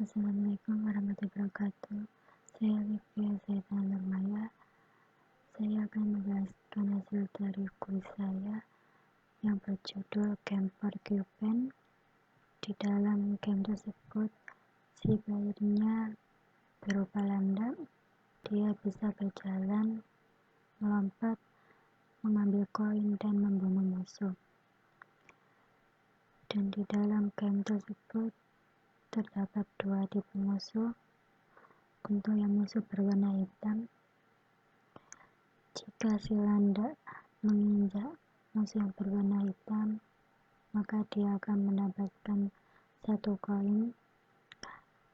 Assalamualaikum warahmatullahi wabarakatuh. Saya Livia Zaitan Nurmaya. Saya akan menjelaskan hasil dari kuis saya yang berjudul Game for Cupen. Di dalam game tersebut, si playernya berupa landak. Dia bisa berjalan, melompat, mengambil koin, dan membunuh musuh. Dan di dalam game tersebut terdapat dua tipe musuh. Untuk yang musuh berwarna hitam, jika si landak menginjak musuh yang berwarna hitam, maka dia akan mendapatkan 1 koin.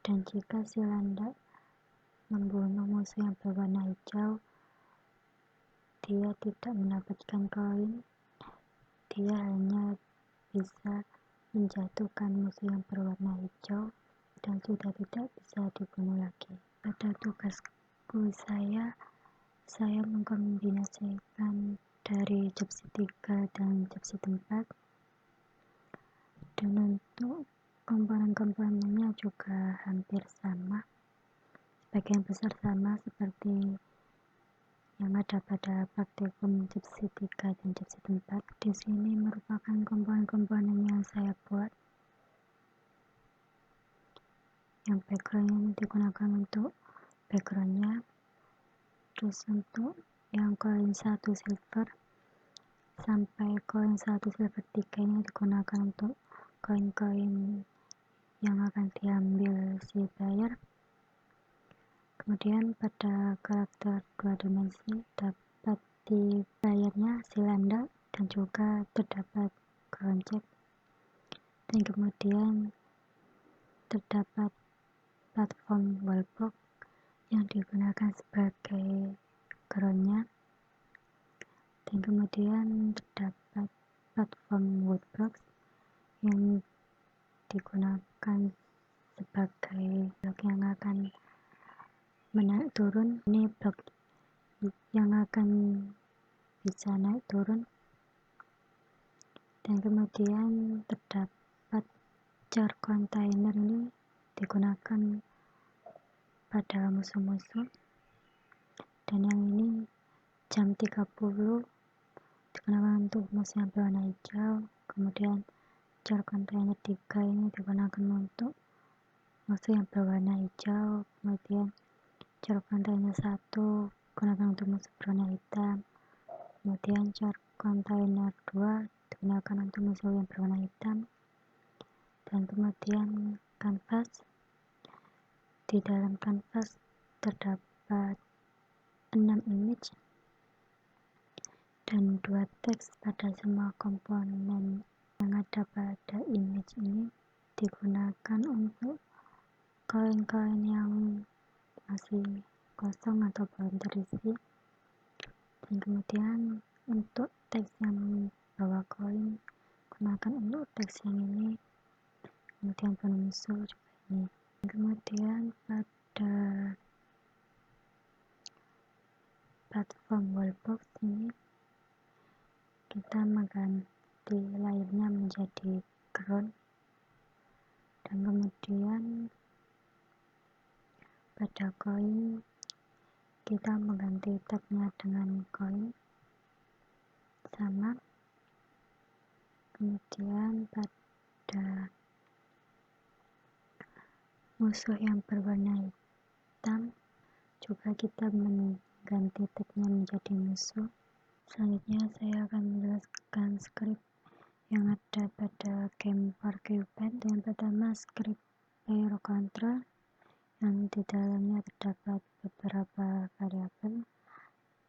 Dan jika si landak membunuh musuh yang berwarna hijau, dia tidak mendapatkan koin. Dia hanya bisa menjatuhkan musuh yang berwarna hijau dan sudah tidak bisa dibunuh lagi. Pada tugasku saya mengkombinasikan dari Jepsi 3 dan Jepsi 4, dan untuk komponen-komponennya juga hampir sama, sebagian besar sama seperti yang ada pada praktikum Jepsi 3 dan Jepsi 4. Di sini merupakan komponen-komponen yang saya buat. Yang background digunakan untuk backgroundnya, terus untuk yang koin 1 silver sampai koin 1 silver 3 ini digunakan untuk koin-koin yang akan diambil si player. Kemudian pada karakter 2 dimensi dapat di playernya si landak dan juga terdapat ground check, dan kemudian terdapat platform wallblock yang digunakan sebagai groundnya, dan kemudian terdapat platform woodblocks yang digunakan sebagai blok yang akan menaik turun. Ini blok yang akan bisa naik turun, dan kemudian terdapat jar container ini digunakan pada musuh-musuh, dan yang ini jam 30 digunakan untuk musuh yang berwarna hijau. Kemudian jar container 3 ini digunakan untuk musuh yang berwarna hijau. Kemudian jar container 1 digunakan untuk musuh berwarna hitam. Kemudian jar container 2 digunakan untuk musuh yang berwarna hitam. Dan kemudian kanvas. Di dalam kanvas terdapat 6 image dan 2 teks. Pada semua komponen yang ada pada image ini digunakan untuk koin-koin yang masih kosong atau belum terisi. Dan kemudian untuk teks yang bawa koin gunakan untuk teks yang ini. Kemudian bunuh musuh juga ini. Dan kemudian pada platform wallbox ini kita mengganti layarnya menjadi ground, dan kemudian pada koin kita mengganti tagnya dengan koin sama. Kemudian pada musuh yang berwarna hitam juga kita mengganti tagnya menjadi musuh. Selanjutnya saya akan menjelaskan script yang ada pada Game for Cupen. Yang pertama, script player control yang di dalamnya terdapat beberapa variabel.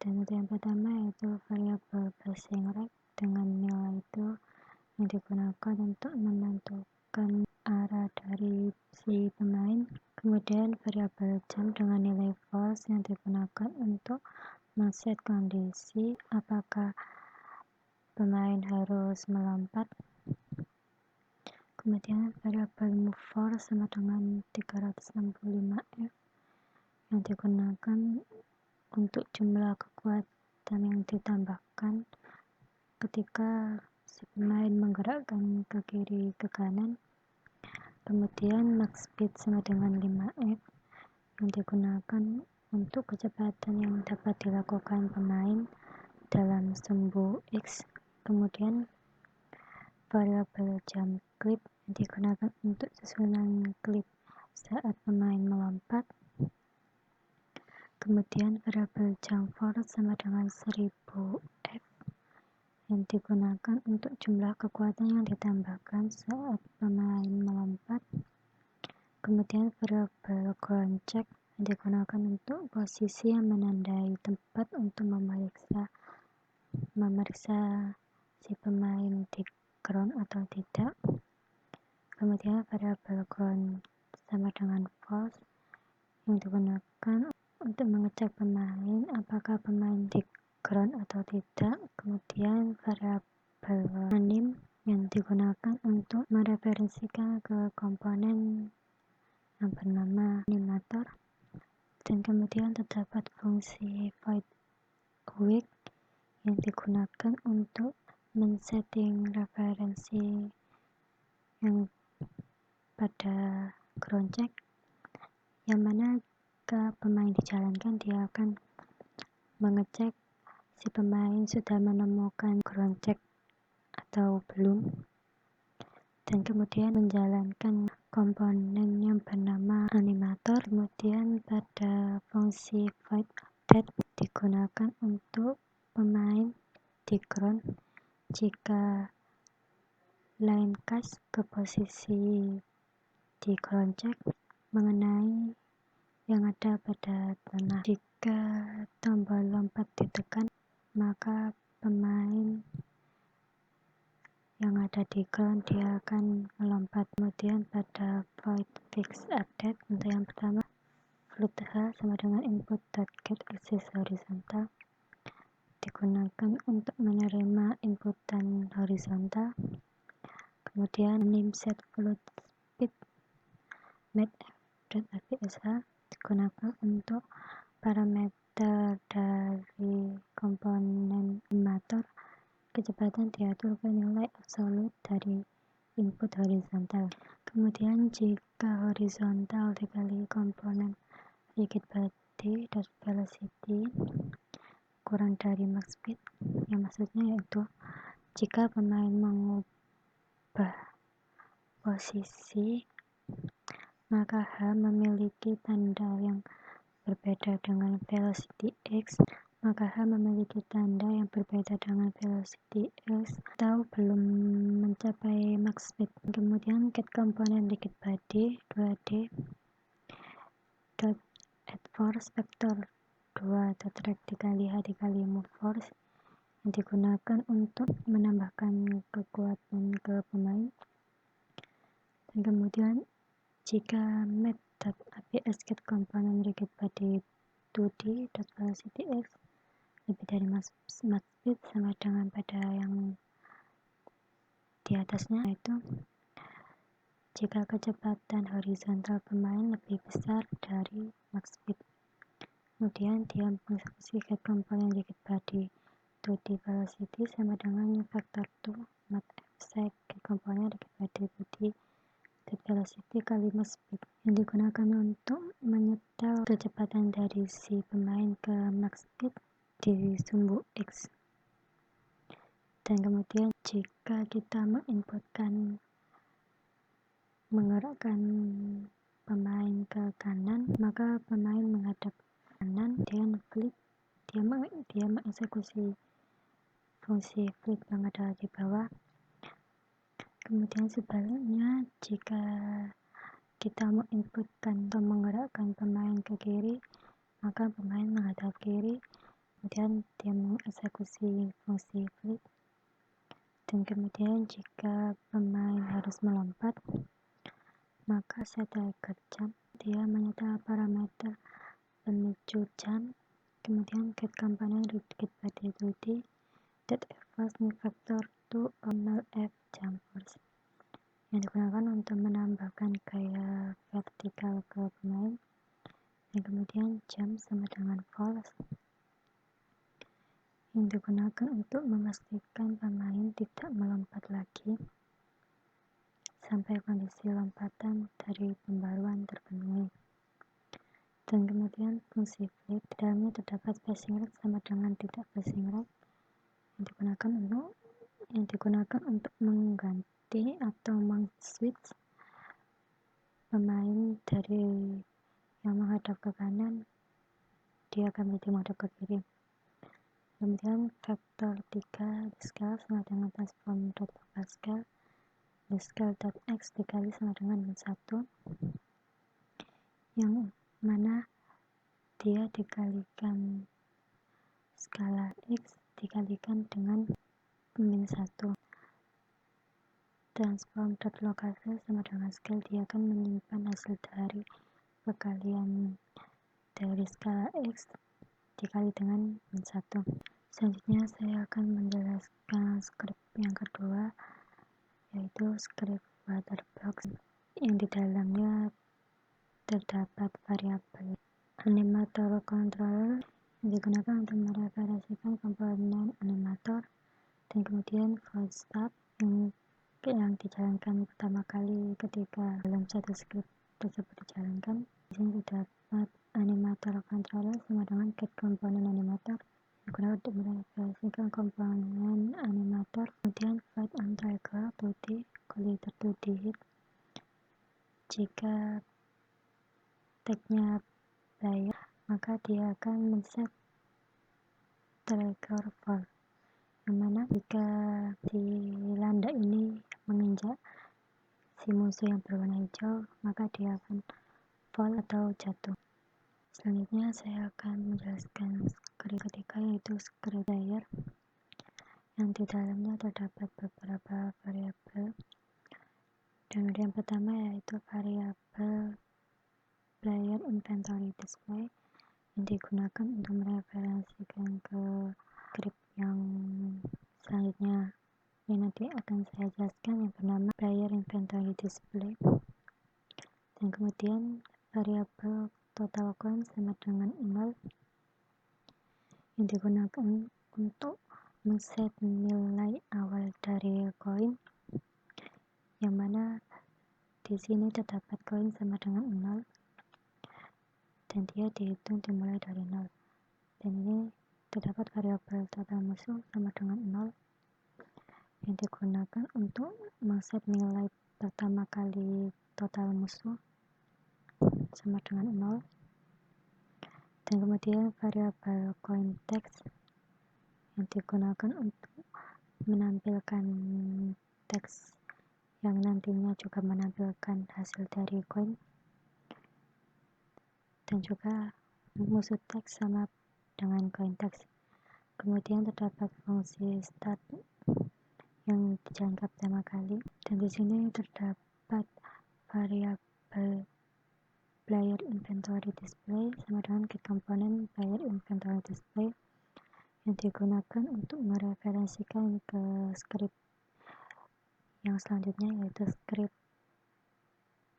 Dan itu yang pertama yaitu variabel passing rate, dengan nilai itu yang digunakan untuk menentukan arah dari si pemain. Kemudian variabel jump dengan nilai false yang digunakan untuk men-set kondisi apakah pemain harus melompat. Kemudian variabel move force sama dengan 365F yang digunakan untuk jumlah kekuatan yang ditambahkan ketika si pemain menggerakkan ke kiri ke kanan. Kemudian max speed sama dengan 5F yang digunakan untuk kecepatan yang dapat dilakukan pemain dalam sumbu X. Kemudian variabel jump clip yang digunakan untuk susunan klip saat pemain melompat. Kemudian variabel jump force sama dengan 1000F yang digunakan untuk jumlah kekuatan yang ditambahkan saat pemain melompat. Kemudian variabel ground check yang digunakan untuk posisi yang menandai tempat untuk memeriksa si pemain di ground atau tidak. Kemudian variabel ground sama dengan force yang digunakan untuk mengecek pemain apakah pemain di ground atau tidak. Kemudian variabel anim yang digunakan untuk mereferensikan ke komponen yang bernama animator. Dan kemudian terdapat fungsi void weak yang digunakan untuk men-setting referensi yang pada ground check, yang mana jika pemain dijalankan dia akan mengecek si pemain sudah menemukan ground check atau belum, dan kemudian menjalankan komponen yang bernama animator. Kemudian pada fungsi void update digunakan untuk pemain di ground jika line cast ke posisi di ground check mengenai yang ada pada tanah. Jika tombol lompat ditekan, maka pemain yang ada di ground dia akan melompat. Kemudian pada void fix update untuk yang pertama, float H sama dengan input.get axis horizontal digunakan untuk menerima inputan horizontal. Kemudian anim set float speed math.apsh digunakan untuk parameter dari komponen animator. Kecepatan diatur ke nilai absolut dari input horizontal. Kemudian jika horizontal dikali komponen rigid body dot velocity kurang dari max speed, yang maksudnya yaitu jika pemain mengubah posisi, maka H memiliki tanda yang berbeda dengan velocity X, maka H memiliki tanda yang berbeda dengan velocity X atau belum mencapai max speed. Kemudian get komponen rigid body 2D dot add force vector 2 tetrek dikali H dikali move force yang digunakan untuk menambahkan kekuatan ke pemain. Dan kemudian jika math.apx get komponen rigid body 2D dot velocity X lebih dari max speed sama dengan pada yang di atasnya, yaitu jika kecepatan horizontal pemain lebih besar dari max speed. Kemudian dia mengeksekusi get komponen rigid body 2D velocity sama dengan vector 2 math fsec get komponen rigid body 2D get velocity kali max speed yang digunakan untuk menyetel kecepatan dari si pemain ke max speed di sumbu X. Dan kemudian jika kita menggerakkan pemain ke kanan, maka pemain menghadap kanan dan flip, dia mengeksekusi fungsi flip yang ada di bawah. Kemudian sebaliknya, jika kita menginputkan atau menggerakkan pemain ke kiri, maka pemain menghadap kiri, kemudian dia mengeksekusi fungsi flip. Dan kemudian jika pemain harus melompat, maka set trigger jump, dia menyetel parameter pemicu jump. Kemudian get komponen rigid body 2D that equals new vector 2 on 0f jump force yang digunakan untuk menambahkan gaya vertikal ke pemain. Dan kemudian jump sama dengan force yang digunakan untuk memastikan pemain tidak melompat lagi sampai kondisi lompatan dari pembaruan terpenuhi. Dan kemudian fungsi flip, di dalamnya terdapat passing rate sama dengan tidak passing rate yang digunakan untuk mengganti atau meng-switch pemain dari yang menghadap ke kanan, dia akan menjadi menghadap ke kiri. Kemudian vektor 3 di scale sama dengan transform dot local scale, di scale dot x dikali sama dengan 1, yang mana dia dikalikan skala x dikalikan dengan min 1. Transform dot local scale sama dengan scale, dia akan menyimpan hasil dari perkalian dari skala x dikali dengan min 1. Selanjutnya saya akan menjelaskan script yang kedua, yaitu script Waterblocks, yang di dalamnya terdapat variabel animator controller yang digunakan untuk mereferensikan komponen animator, dan kemudian void stub yang dijalankan pertama kali ketika dalam satu script tersebut dijalankan. Di sini terdapat animator controller sama dengan get komponen animator digunakan untuk mereferensikan komponen animator. Kemudian void on trigger 2D collider 2D hit, jika tagnya player maka dia akan men-set trigger fall, yang mana jika si landa ini menginjak si musuh yang berwarna hijau maka dia akan fall atau jatuh. Selanjutnya saya akan menjelaskan script ketiga, yaitu script player, yang di dalamnya terdapat beberapa variabel. Dan yang pertama yaitu variabel player inventory display yang digunakan untuk mereferensikan ke script yang selanjutnya yang nanti akan saya jelaskan, yang bernama player inventory display. Dan kemudian variabel total coin sama dengan 0 yang digunakan untuk men-set nilai awal dari koin, yang mana di sini terdapat koin sama dengan 0 dan dia dihitung dimulai dari 0. Dan ini terdapat variabel total musuh sama dengan 0 yang digunakan untuk men-set nilai pertama kali total musuh sama dengan 0. Dan kemudian variabel coin text yang digunakan untuk menampilkan teks yang nantinya juga menampilkan hasil dari koin, dan juga musuh teks sama dengan koin teks. Kemudian terdapat fungsi start yang dijalankan pertama kali, dan di sini terdapat variabel player inventory display sama dengan get komponen player inventory display yang digunakan untuk mereferensikan ke script yang selanjutnya, yaitu script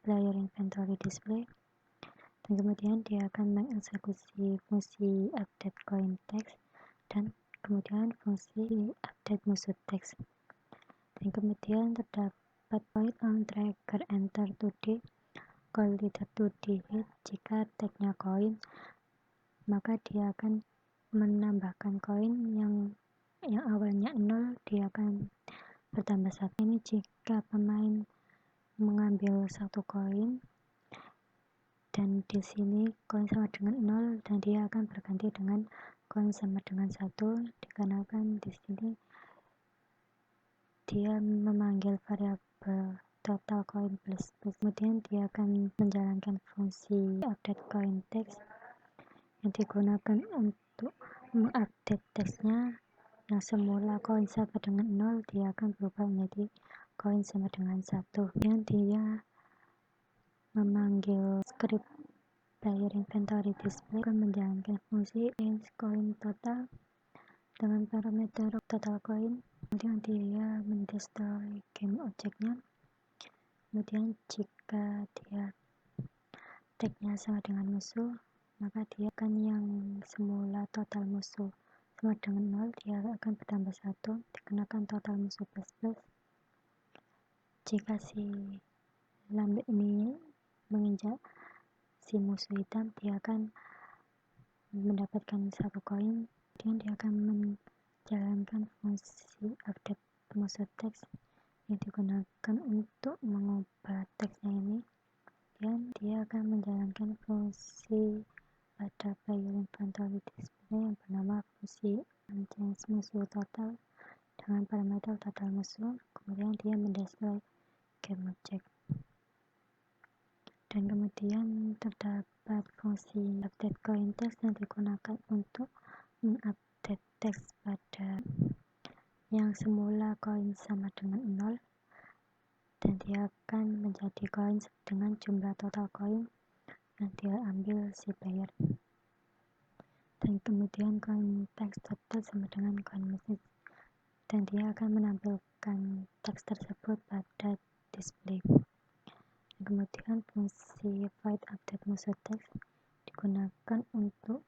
player inventory display. Dan kemudian dia akan mengeksekusi fungsi update coin text dan kemudian fungsi update musuh text. Dan kemudian terdapat void on trigger enter 2D collider 2D hit, jika tagnya koin maka dia akan menambahkan koin yang awalnya 0, dia akan bertambah 1. Ini jika pemain mengambil satu koin dan di sini koin sama dengan 0 dan dia akan berganti dengan koin sama dengan 1, dikarenakan di sini dia memanggil variabel total coin plus. Kemudian dia akan menjalankan fungsi update coin text yang digunakan untuk mengupdate teksnya, yang semula koin sama dengan 0 dia akan berubah menjadi koin sama dengan 1. Dan dia memanggil script player inventory display akan menjalankan fungsi change coin total dengan parameter total coin. Kemudian dia mendestroy game objeknya. Kemudian jika dia tagnya sama dengan musuh maka dia akan yang semula total musuh sama dengan 0 dia akan bertambah 1 dikenakan total musuh plus plus. Jika si lambe ini menginjak si musuh hitam, dia akan mendapatkan satu koin, kemudian dia akan menjalankan fungsi update musuh teks yang digunakan untuk mengubah teksnya ini, dan dia akan menjalankan fungsi pada player inventory display yang bernama fungsi change musuh total dengan parameter total musuh, kemudian dia mendisplay game object. Dan kemudian terdapat fungsi update coin text yang digunakan untuk mengupdate teks pada yang semula koin sama dengan 0, dan dia akan menjadi koin dengan jumlah total koin yang dia ambil si player. Dan kemudian koin teks total sama dengan koin message, dan dia akan menampilkan teks tersebut pada display. Kemudian fungsi void update musuh teks digunakan untuk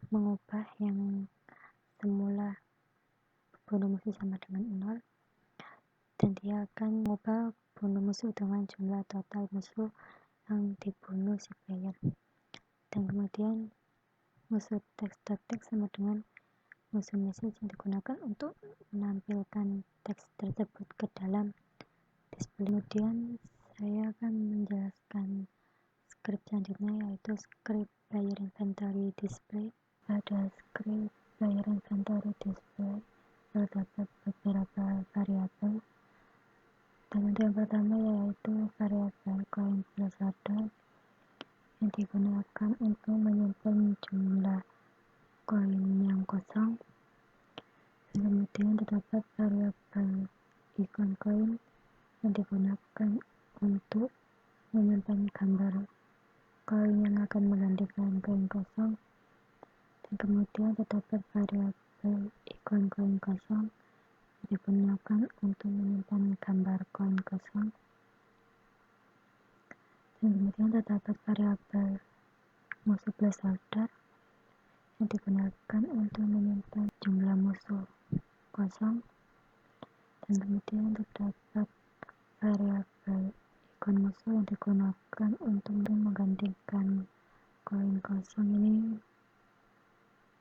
mengubah yang semula bunuh musuh sama dengan 0, dan dia akan mengubah bunuh musuh dengan jumlah total musuh yang dibunuh si player. Dan kemudian musuh teks sama dengan musuh message yang digunakan untuk menampilkan teks tersebut ke dalam display. Kemudian saya akan menjelaskan script selanjutnya, yaitu script player inventory display. Pada script player inventory display terdapat beberapa variabel. Dan yang pertama yaitu variabel coin placeholder yang digunakan untuk menyimpan jumlah koin yang kosong. Dan kemudian terdapat variabel icon koin yang digunakan untuk menyimpan gambar koin yang akan menggantikan koin kosong. Dan kemudian terdapat variabel icon koin kosong yang digunakan untuk menyimpan gambar koin kosong. Dan kemudian terdapat variabel musuh placeholder yang digunakan untuk menyimpan jumlah musuh kosong. Dan kemudian terdapat variabel icon musuh yang digunakan untuk menggantikan koin kosong ini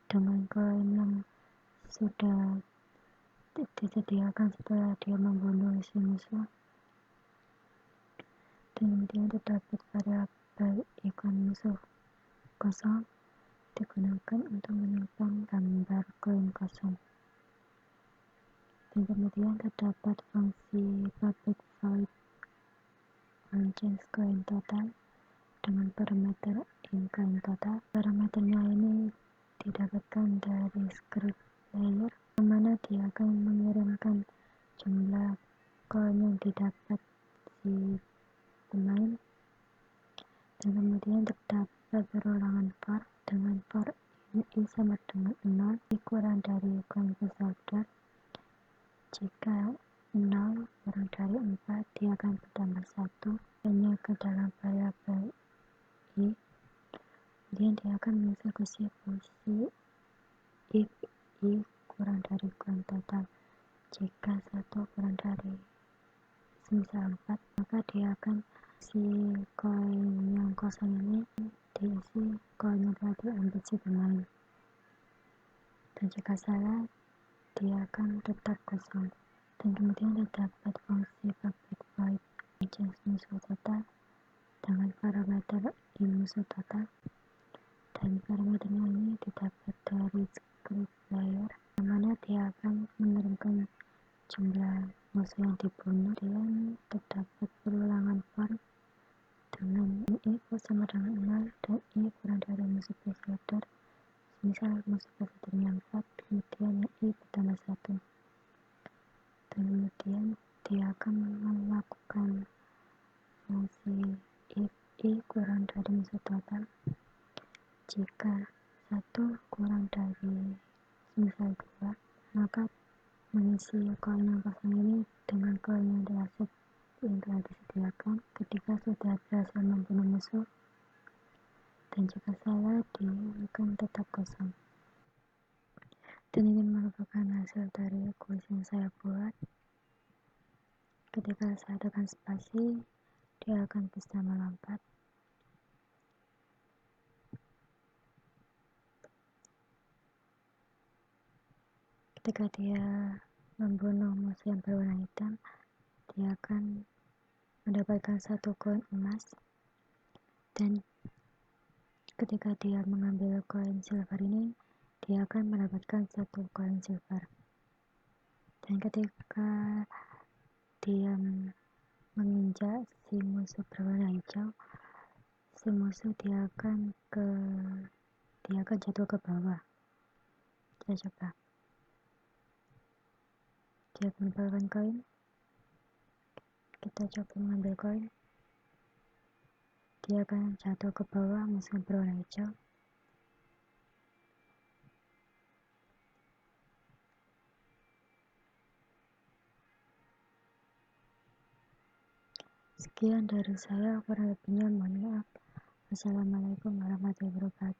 dengan koin yang sudah disediakan setelah dia membunuh si musuh. Dan kemudian terdapat variabel icon musuh kosong digunakan untuk menyimpan gambar koin kosong. Dan kemudian terdapat fungsi public void change coin total dengan parameter in coin total. Parameternya ini didapatkan dari script player, yang mana dia akan mengirimkan jumlah koin yang didapat si pemain. Dan kemudian terdapat perulangan for dengan for i sama dengan 0 kurang dari coin placeholder. Jika 0 kurang dari 4, dia akan bertambah 1 hanya ke dalam variabel i. Kemudian dia akan mengeksekusi fungsi if i kurang dari koin total. Jika 1 kurang dari semisal 4, maka dia akan si koin yang kosong ini diisi koin yang telah diambil si pemain. Dan jika salah, dia akan tetap kosong. Dan kemudian terdapat fungsi public void change musuh total dengan parameter in musuh total. Dan parameternya ini didapat dari script player, yang mana dia akan mengirimkan jumlah musuh yang dibunuh. Dan terdapat perulangan for dengan i sama dengan 0 dan i kurang dari musuh placeholder. Misal musuh placeholdernya 4, kemudian i bertambah 1. Dan kemudian dia akan melakukan fungsi if i kurang dari musuh total. Jika 1 kurang dari semisal 2, maka mengisi koin yang kosong ini dengan koin yang telah disediakan ketika sudah berhasil membunuh musuh. Dan jika salah, dia akan tetap kosong. Dan ini merupakan hasil dari kuis yang saya buat. Ketika saya tekan spasi, dia akan bisa melompat. Ketika dia membunuh musuh yang berwarna hitam, dia akan mendapatkan 1 koin emas. Dan ketika dia mengambil koin silver ini, dia akan mendapatkan 1 koin silver. Dan ketika dia menginjak si musuh berwarna hijau, si musuh dia akan jatuh ke bawah. Kita coba. Dia menempelkan koin. Kita coba mengambil koin. Dia akan jatuh ke bawah, musuh berwarna hijau. Sekian dari saya, kurang lebihnya mohon maaf. Wassalamualaikum warahmatullahi wabarakatuh.